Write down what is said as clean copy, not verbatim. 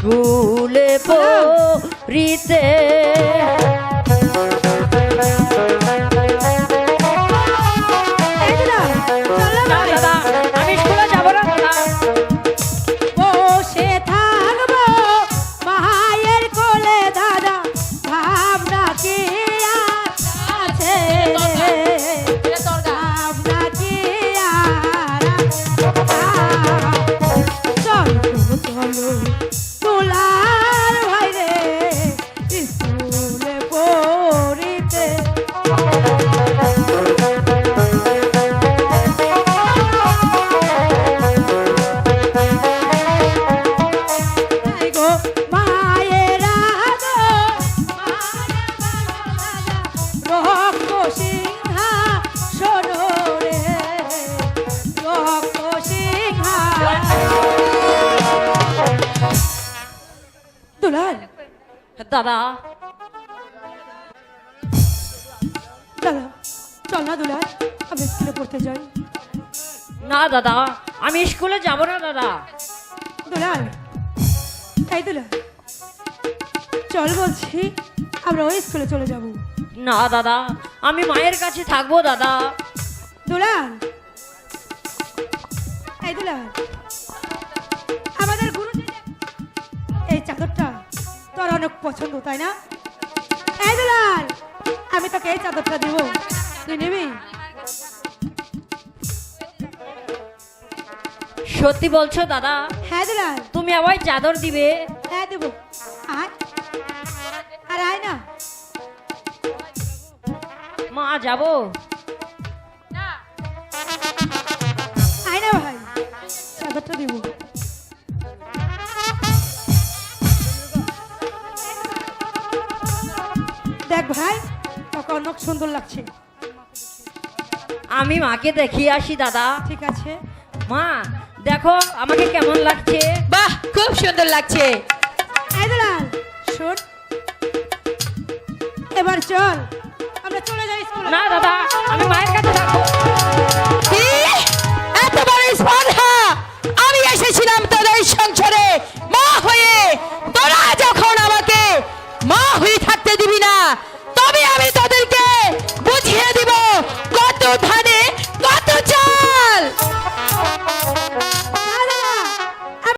স্কুলে পড়িতে না দাদা, আমি স্কুলে যাব না দাদা। বসে থাকবো মায়ের কোলে দাদা, ভাবনা কি আর আছে রে, ভাবনা কি আর চলো চলো তোলার ভাই রে স্কুলে পড়িতে। আই গো মায়েরা গো, রক্ত সিংহা শোনো রে, রক্ত সিংহা। দুলাল দাদা দাদা চল না দুলাল, আমি স্কুলে পড়তে যাই। না দাদা, আমি স্কুলে যাব না দাদা। দুলাল এই দুলাল চল বলছি, আমরা ওই স্কুলে চলে যাব। না দাদা, আমি মায়ের কাছে থাকবো দাদা। দুলাল এই দুলাল, আমাদের গুরু এই চাদরটা তোর অনেক পছন্দ তাই না? এই দুলাল, আমি তোকে এই চাদরটা দিব, তুই নিবি? সত্যি বলছো দাদা? হ্যাঁ দুলাল, তুমি আমায় চাদর দিবে? হ্যাঁ দেব। আয় আর আয় না। মা যাব? আয় না ভাই, চাদরটা দিব। দেখ ভাই, তোকে অনেক সুন্দর লাগছে। আমি মাকে দেখিয়ে আসি দাদা। ঠিক আছে। মা দেখো আমাকে কেমন লাগছে। বাহ, খুব সুন্দর লাগছে। এই দুলাল শোন, এবার চল আমরা চলে যাই স্কুলে। না দাদা, আমি মায়ের কাছে থাকবো। কি এত বড় স্পর্ধা! আমি এসেছিলাম তোদের সংসারে মা হয়ে, তোরা যখন আমাকে মা হয়ে থাকতে দিবি না, তবে আমি তোদেরকে বুঝিয়ে দিব কত ধানে